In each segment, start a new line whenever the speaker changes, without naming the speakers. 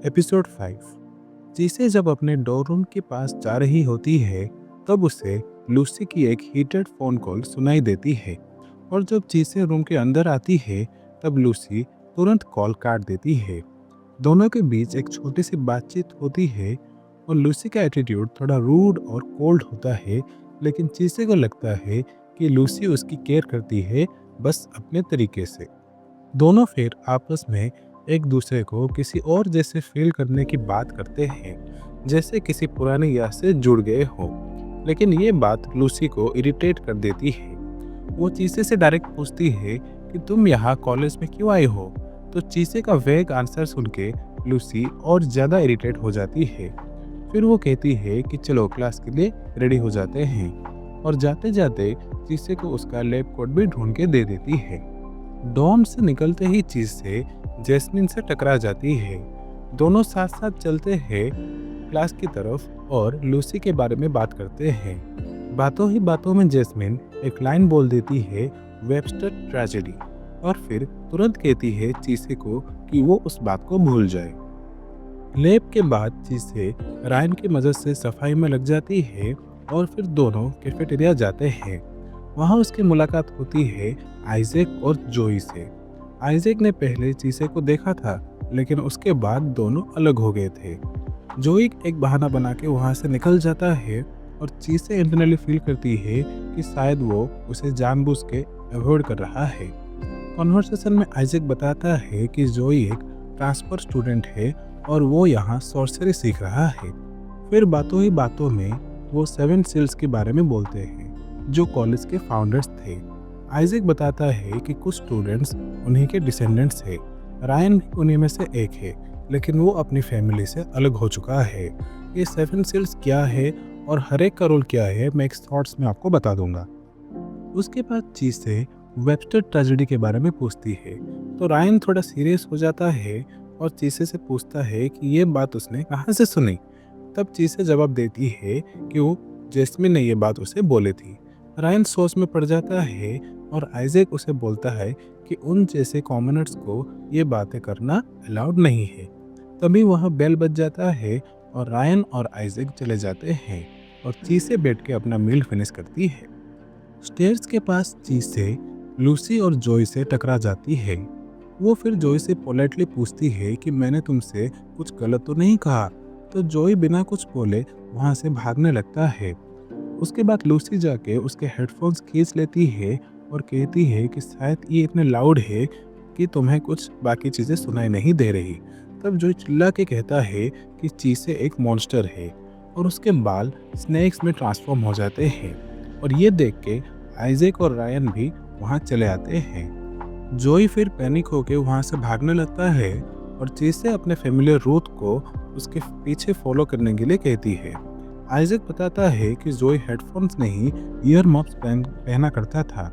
Episode 5। चीसे जब अपने door room के पास जा रही होती है तब उसे लूसी की एक हीटेड फोन कॉल सुनाई देती है। और जब चीसे रूम के अंदर आती है तब लूसी तुरंत कॉल काट देती है। दोनों के बीच एक छोटी सी बातचीत होती है और लूसी का एटीट्यूड थोड़ा रूड और कोल्ड होता है, लेकिन चीसे को लगता है कि लूसी उसकी केयर करती है, बस अपने तरीके से। दोनों फिर आपस में एक दूसरे को किसी और जैसे फील करने की बात करते हैं, जैसे किसी पुरानी याद से जुड़ गए हो। लेकिन ये बात लूसी को इरिटेट कर देती है। वो चीसे से डायरेक्ट पूछती है कि तुम यहाँ कॉलेज में क्यों आई हो। तो चीसे का वेग आंसर सुन के लूसी और ज़्यादा इरिटेट हो जाती है। फिर वो कहती है कि चलो क्लास के लिए रेडी हो जाते हैं, और जाते जाते चीसे को उसका लैब कोट भी ढूंढ के दे देती है। डॉर्म से निकलते ही चीज से जैस्मिन से टकरा जाती है। दोनों साथ साथ चलते हैं क्लास की तरफ और लूसी के बारे में बात करते हैं। बातों ही बातों में जैस्मिन एक लाइन बोल देती है, वेबस्टर ट्रेजेडी, और फिर तुरंत कहती है चीसे को कि वो उस बात को भूल जाए। लैब के बाद चीसे रायन की मदद से सफाई में लग जाती है और फिर दोनों कैफेटेरिया जाते हैं। वहाँ उसकी मुलाकात होती है आइजैक और जोई से। आइजैक ने पहले चीसे को देखा था, लेकिन उसके बाद दोनों अलग हो गए थे। जोई एक बहाना बना के वहाँ से निकल जाता है और चीसे इंटरनली फील करती है कि शायद वो उसे जानबूझ के अवॉइड कर रहा है। कॉन्वर्सेशन में आइजैक बताता है कि जोई एक ट्रांसफर स्टूडेंट है और वो यहाँ सॉर्सरी सीख रहा है। फिर बातों ही बातों में वो 7 सील्स के बारे में बोलते हैं, जो कॉलेज के फाउंडर्स थे। आइजैक बताता है कि कुछ स्टूडेंट्स उन्हीं के डिसेंडेंट्स हैं। रायन भी उन्हीं में से एक है, लेकिन वो अपनी फैमिली से अलग हो चुका है। ये 7 सील्स क्या है और हर एक का रोल क्या है, मैं एक शॉर्ट्स में आपको बता दूंगा। उसके बाद चीज से वेबस्टर ट्रेजेडी के बारे में पूछती है, तो रायन थोड़ा सीरियस हो जाता है और चीसे से पूछता है कि ये बात उसने कहाँ से सुनी। तब चीसे जवाब देती है कि वो जैस्मिन ने ये बात उसे बोली थी। रायन सोच में पड़ जाता है और आइजैक उसे बोलता है कि उन जैसे कॉमनर्स को ये बातें करना अलाउड नहीं है। तभी वहाँ बेल बज जाता है और रायन और आइजैक चले जाते हैं और चीसे बैठ के अपना मील फिनिश करती है। स्टेयर्स के पास चीसे लूसी और जॉय से टकरा जाती है। वो फिर जॉय से पोलाइटली पूछती है कि मैंने तुमसे कुछ गलत तो नहीं कहा। तो जॉय बिना कुछ बोले वहाँ से भागने लगता है। उसके बाद लूसी जाके उसके हेडफोन्स खींच लेती है और कहती है कि शायद ये इतने लाउड है कि तुम्हें कुछ बाकी चीज़ें सुनाई नहीं दे रही। तब जॉय चिल्ला के कहता है कि चीसे एक मॉन्स्टर है और उसके बाल स्नेक्स में ट्रांसफॉर्म हो जाते हैं। और ये देख के आइजैक और रायन भी वहाँ चले आते हैं। जोई फिर पैनिक होके वहाँ से भागने लगता है और चीसे अपने फैमिलियर रूथ को उसके पीछे फॉलो करने के लिए कहती है। आइजैक बताता है कि जोई हेडफोन्स नहीं, ईयर मफ्स पहना करता था,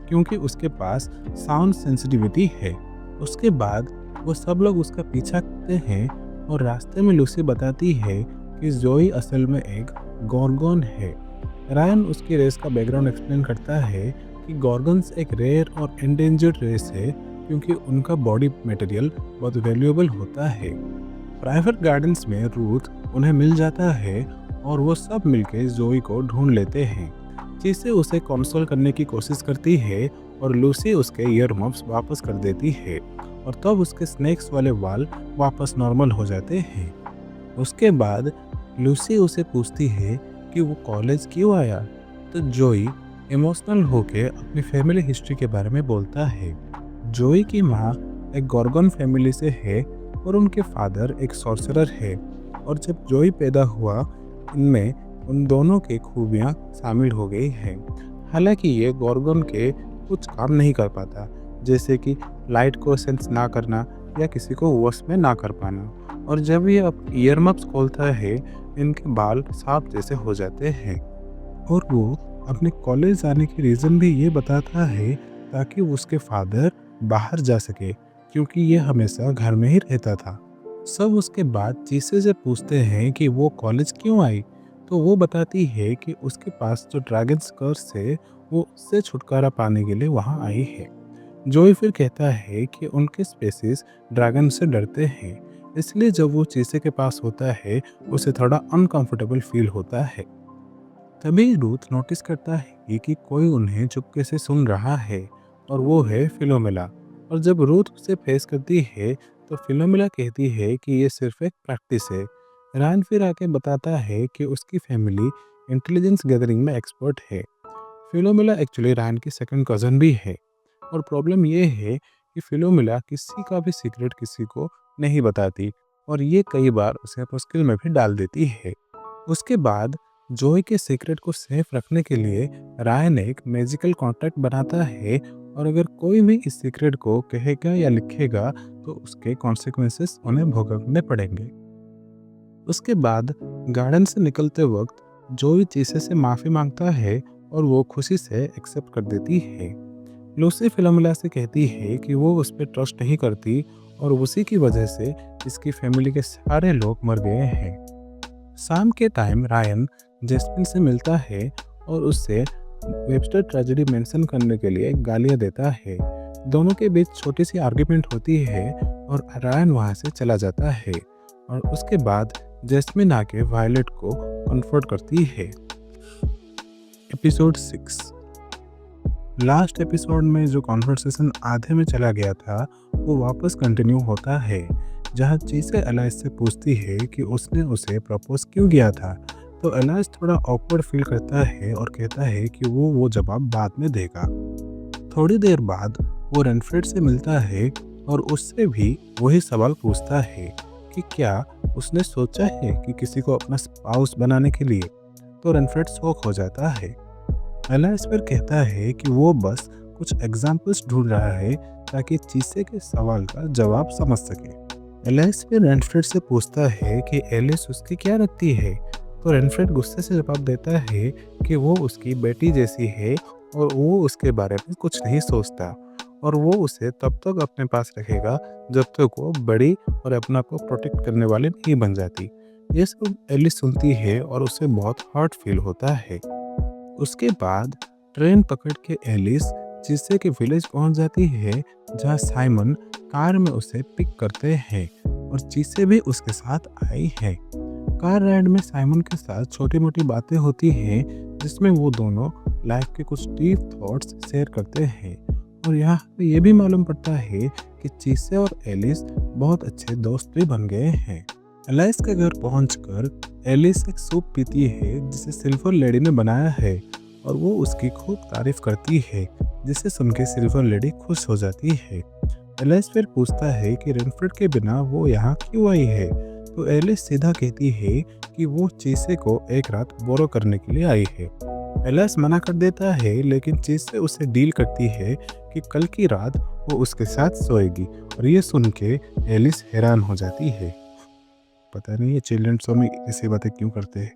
क्योंकि उसके पास साउंड सेंसिटिविटी है। उसके बाद वो सब लोग उसका पीछा करते हैं और रास्ते में लूसी बताती है कि जोई असल में एक गॉर्गन है। रायन उसकी रेस का बैकग्राउंड एक्सप्लेन करता है कि गॉर्गन्स एक रेयर और एंडेंजर्ड रेस है, क्योंकि उनका बॉडी मटेरियल बहुत वैल्यूएबल होता है। प्राइवेट गार्डन्स में रूथ उन्हें मिल जाता है और वो सब मिलकर जोई को ढूंढ लेते हैं। चीसे उसे कंसोल करने की कोशिश करती है और लूसी उसके ईयर मफ्स वापस कर देती है और तब उसके स्नेक्स वाले वाल वापस नॉर्मल हो जाते हैं। उसके बाद लूसी उसे पूछती है कि वो कॉलेज क्यों आया। तो जोई इमोशनल होके अपनी फैमिली हिस्ट्री के बारे में बोलता है। जोई की माँ एक गॉर्गन फैमिली से है और उनके फादर एक सॉर्सरर है, और जब जोई पैदा हुआ इनमें उन दोनों की खूबियाँ शामिल हो गई हैं। हालांकि ये गॉर्गन के कुछ काम नहीं कर पाता, जैसे कि लाइट को सेंस ना करना या किसी को वश में ना कर पाना। और जब ये अब ईयरमप्स खोलता है, इनके बाल सांप जैसे हो जाते हैं। और वो अपने कॉलेज आने की रीज़न भी ये बताता है ताकि उसके फादर बाहर जा सके, क्योंकि ये हमेशा घर में ही रहता था। सब उसके बाद चीसे से पूछते हैं कि वो कॉलेज क्यों आई। तो वो बताती है कि उसके पास जो ड्रैगन्स कर्स है वो उससे छुटकारा पाने के लिए वहाँ आई है। जोई फिर कहता है कि उनके स्पेसिस ड्रैगन से डरते हैं, इसलिए जब वो चीसे के पास होता है उसे थोड़ा अनकंफर्टेबल फील होता है। तभी रूथ नोटिस करता है कि कोई उन्हें चुपके से सुन रहा है और वो है फिलोमेला। और जब रूथ उसे फेस करती है तो फिलोमेला कहती है कि ये सिर्फ एक प्रैक्टिस है। रायन फिर आके बताता है कि उसकी फैमिली इंटेलिजेंस गैदरिंग में एक्सपर्ट है। फिलोमेला एक्चुअली रायन की सेकंड कज़न भी है। और प्रॉब्लम ये है कि फिलोमेला किसी का भी सीक्रेट किसी को नहीं बताती और ये कई बार उसे मुश्किल में भी डाल देती है। उसके बाद जॉय के सीक्रेट को सेफ रखने के लिए रायन एक मैजिकल कॉन्ट्रैक्ट बनाता है और अगर कोई भी इस सीक्रेट को कहेगा या लिखेगा तो उसके कॉन्सिक्वेंसेस उन्हें भुगतने पड़ेंगे। उसके बाद गार्डन से निकलते वक्त जॉय चीसे से माफ़ी मांगता है और वो खुशी से एक्सेप्ट कर देती है। लूसी फिलोमेला से कहती है कि वो उस पर ट्रस्ट नहीं करती और उसी की वजह से इसकी फैमिली के सारे लोग मर गए हैं। शाम के टाइम रायन जेस्मिन से मिलता है और उससे वेबस्टर ट्रेजेडी मेंशन करने के लिए गालियां देता है। दोनों के बीच छोटी सी आर्ग्यूमेंट होती है और रायन वहां से चला जाता है और उसके बाद जेस्मिन आके वायलेट को कंफर्ट करती है। एपिसोड 6। लास्ट एपिसोड में जो कॉन्वर्सेशन आधे में चला गया था वो वापस कंटिन्यू होता है, जहाँ चीसे एलाइस से पूछती है कि उसने उसे प्रपोज क्यों किया था। तो एलाइस थोड़ा ऑकवर्ड फील करता है और कहता है कि वो जवाब बाद में देगा। थोड़ी देर बाद वो रेनफ्रेड से मिलता है और उससे भी वही सवाल पूछता है कि क्या उसने सोचा है कि किसी को अपना स्पाउस बनाने के लिए। तो रेनफ्रेड शॉक हो जाता है। एलाइस फिर कहता है कि वो बस कुछ एग्जाम्पल्स ढूंढ रहा है ताकि चीसे के सवाल का जवाब समझ सके। एलाइस फिर रेनफ्रेड से पूछता है कि एलिस उसकी क्या लगती है। तो रेनफ्रेड गुस्से से जवाब देता है कि वो उसकी बेटी जैसी है और वो उसके बारे में कुछ नहीं सोचता और वो उसे तब तक अपने पास रखेगा जब तक वो बड़ी और अपना को प्रोटेक्ट करने वाली नहीं बन जाती। ये सब एलिस सुनती है और उसे बहुत हर्ट फील होता है। उसके बाद ट्रेन पकड़ के एलिस चीसे के विलेज पहुंच जाती है, जहां साइमन कार में उसे पिक करते हैं और चीसे भी उसके साथ आई है। कार राइड में साइमन के साथ छोटी मोटी बातें होती हैं जिसमें वो दोनों लाइफ के कुछ डीप थॉट्स शेयर करते हैं और यहाँ पे ये भी मालूम पड़ता है कि चीसे और एलिस बहुत अच्छे दोस्त भी बन गए हैं। एलाइस के घर पहुंचकर एलिस एक सूप पीती है जिसे सिल्वर लेडी ने बनाया है और वो उसकी खूब तारीफ करती है, जिसे सुन के सिल्वर लेडी खुश हो जाती है। एलिस फिर पूछता है कि रेनफ्रेड के बिना वो यहाँ क्यों आई है। तो एलिस सीधा कहती है कि वो चीसे को एक रात बोरो करने के लिए आई है। एलिस मना कर देता है लेकिन चीसे उसे डील करती है कि कल की रात वो उसके साथ सोएगी और ये सुन के एलिस हैरान हो जाती है। पता नहीं ये चिल्ड्रन शो में ऐसी बातें क्यों करते हैं।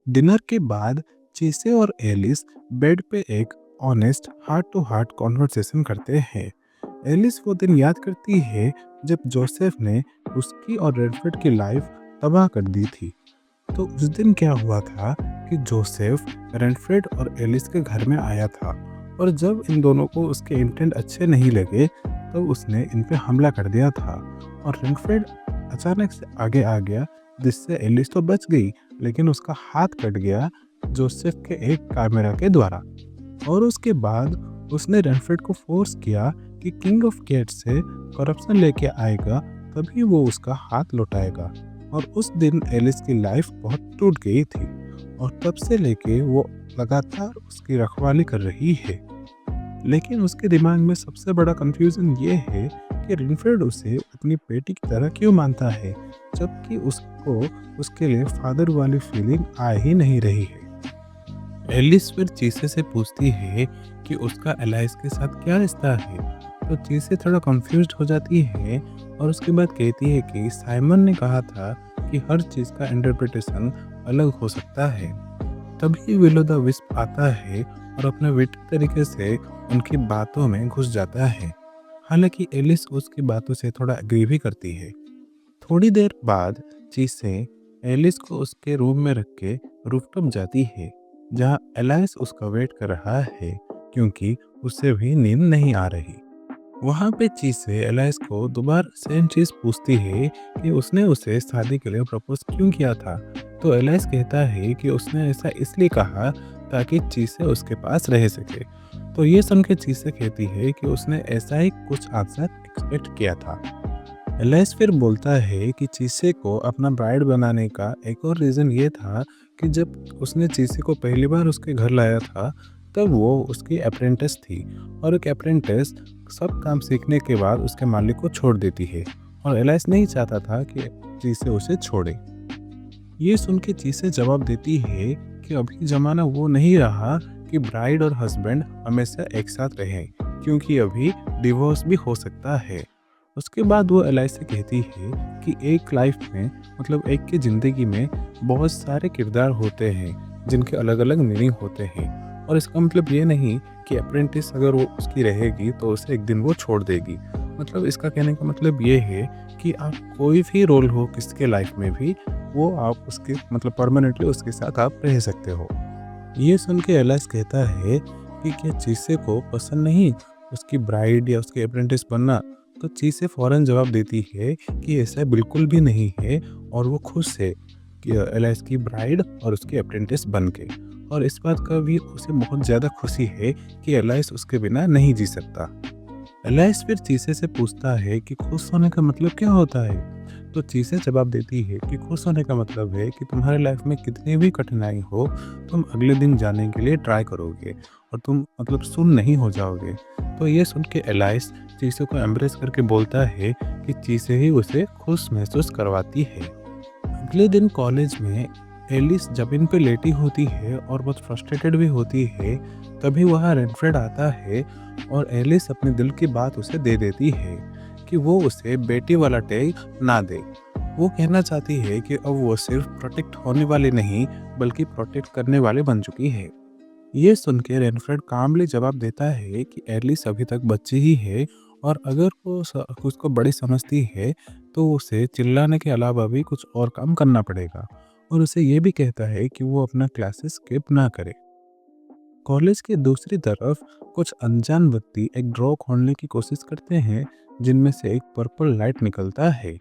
डिनर के बाद चीसे और एलिस बेड पे एक honest heart to heart conversation करते हैं। एलिस वो दिन याद करती है जब जोसेफ ने उसकी और रेडफर्ड की लाइफ तबाह कर दी थी। तो उस दिन क्या हुआ था कि जोसेफ रेडफर्ड और एलिस के घर में आया था और जब इन दोनों को उसके इंटेंट अच्छे नहीं लगे तो उसने इन पे हमला कर दिया था और रेडफर्ड अचानक से आगे आ गया, जिससे एलिस तो बच गई लेकिन उसका हाथ कट गया जोसेफ के एक कैमरा के द्वारा। और उसके बाद उसने रेनफ्रेड को फोर्स किया कि किंग ऑफ कैट्स से करप्शन लेके आएगा तभी वो उसका हाथ लौटाएगा। और उस दिन एलिस की लाइफ बहुत टूट गई थी और तब से लेके वो लगातार उसकी रखवाली कर रही है। लेकिन उसके दिमाग में सबसे बड़ा कंफ्यूजन ये है कि रेनफ्रेड उसे अपनी बेटी की तरह क्यों मानता है जबकि उसको उसके लिए फादर वाली फीलिंग आ ही नहीं रही है। एलिस फिर चीसे से पूछती है कि उसका एलाइस के साथ क्या रिश्ता है। तो चीसे थोड़ा कंफ्यूज्ड हो जाती है और उसके बाद कहती है कि साइमन ने कहा था कि हर चीज़ का इंटरप्रिटेशन अलग हो सकता है। तभी विलो द विस्प आता है और अपने विटी तरीके से उनकी बातों में घुस जाता है। हालांकि एलिस उसकी बातों से थोड़ा एग्री भी करती है। थोड़ी देर बाद चीसे एलिस को उसके रूम में रख के रूफटॉप जाती है, जहां एलाइस उसका वेट कर रहा है क्योंकि उसे भी नींद नहीं आ रही। वहाँ पे चीसे एलाइस को दोबारा सेम चीज़ पूछती है कि उसने उसे शादी के लिए प्रपोज क्यों किया था। तो एलाइस कहता है कि उसने ऐसा इसलिए कहा ताकि चीसे उसके पास रह सके। तो ये सुन के चीसे कहती है कि उसने ऐसा ही कुछ आंसर एक्सपेक्ट किया था। एलाइस फिर बोलता है कि चीसे को अपना ब्राइड बनाने का एक और रीज़न ये था कि जब उसने चीसे को पहली बार उसके घर लाया था, तब वो उसकी अप्रेंटिस थी और एक अप्रेंटिस सब काम सीखने के बाद उसके मालिक को छोड़ देती है और एलाइस नहीं चाहता था कि चीसे उसे छोड़े। ये सुन के चीसे जवाब देती है कि अभी ज़माना वो नहीं रहा कि ब्राइड और हस्बैंड हमेशा एक साथ रहें, क्योंकि अभी डिवोर्स भी हो सकता है। उसके बाद वो एलाई से कहती है कि एक लाइफ में मतलब एक की ज़िंदगी में बहुत सारे किरदार होते हैं जिनके अलग अलग मीनिंग होते हैं, और इसका मतलब ये नहीं कि अप्रेंटिस अगर वो उसकी रहेगी तो उसे एक दिन वो छोड़ देगी। मतलब इसका कहने का मतलब ये है कि आप कोई भी रोल हो किसके लाइफ में भी, वो आप उसके मतलब परमानेंटली उसके साथ आप रह सकते हो। ये सुन के एलाइस कहता है कि क्या चीसे को पसंद नहीं उसकी ब्राइड या उसके अप्रेंटिस बनना। तो चीसे फौरन जवाब देती है कि ऐसा बिल्कुल भी नहीं है और वो खुश है कि एलाइस की ब्राइड और उसके अप्रेंटिस बन के, और इस बात का भी उसे बहुत ज़्यादा खुशी है कि एलाइस उसके बिना नहीं जी सकता। एलाइस फिर चीसे से पूछता है कि खुश होने का मतलब क्या होता है। तो चीसे जवाब देती है कि खुश होने का मतलब है कि तुम्हारे लाइफ में कितनी भी कठिनाई हो, तुम अगले दिन जाने के लिए ट्राई करोगे और तुम मतलब सुन नहीं हो जाओगे। तो ये सुन के एलाइस चीसे को एम्ब्रेस करके बोलता है कि चीसे ही उसे खुश महसूस करवाती है। अगले दिन कॉलेज में एलिस जमीन पे लेटी होती है और बहुत फ्रस्ट्रेटेड भी होती है। तभी वहाँ रेनफ्रेड आता है और एलिस अपने दिल की बात उसे दे देती है कि वो उसे बेटी वाला टैग ना दे। वो कहना चाहती है कि अब वो सिर्फ प्रोटेक्ट होने वाली नहीं बल्कि प्रोटेक्ट करने वाली बन चुकी है। ये सुन के रेनफ्रेड कामली जवाब देता है कि एलिस अभी तक बच्ची ही है और अगर वो उसको बड़ी समझती है तो उसे चिल्लाने के अलावा भी कुछ और काम करना पड़ेगा, और उसे ये भी कहता है कि वो अपना क्लासेस स्किप ना करे। कॉलेज के दूसरी तरफ कुछ अनजान व्यक्ति एक ड्रॉ खोलने की कोशिश करते हैं जिनमें से एक पर्पल लाइट निकलता है।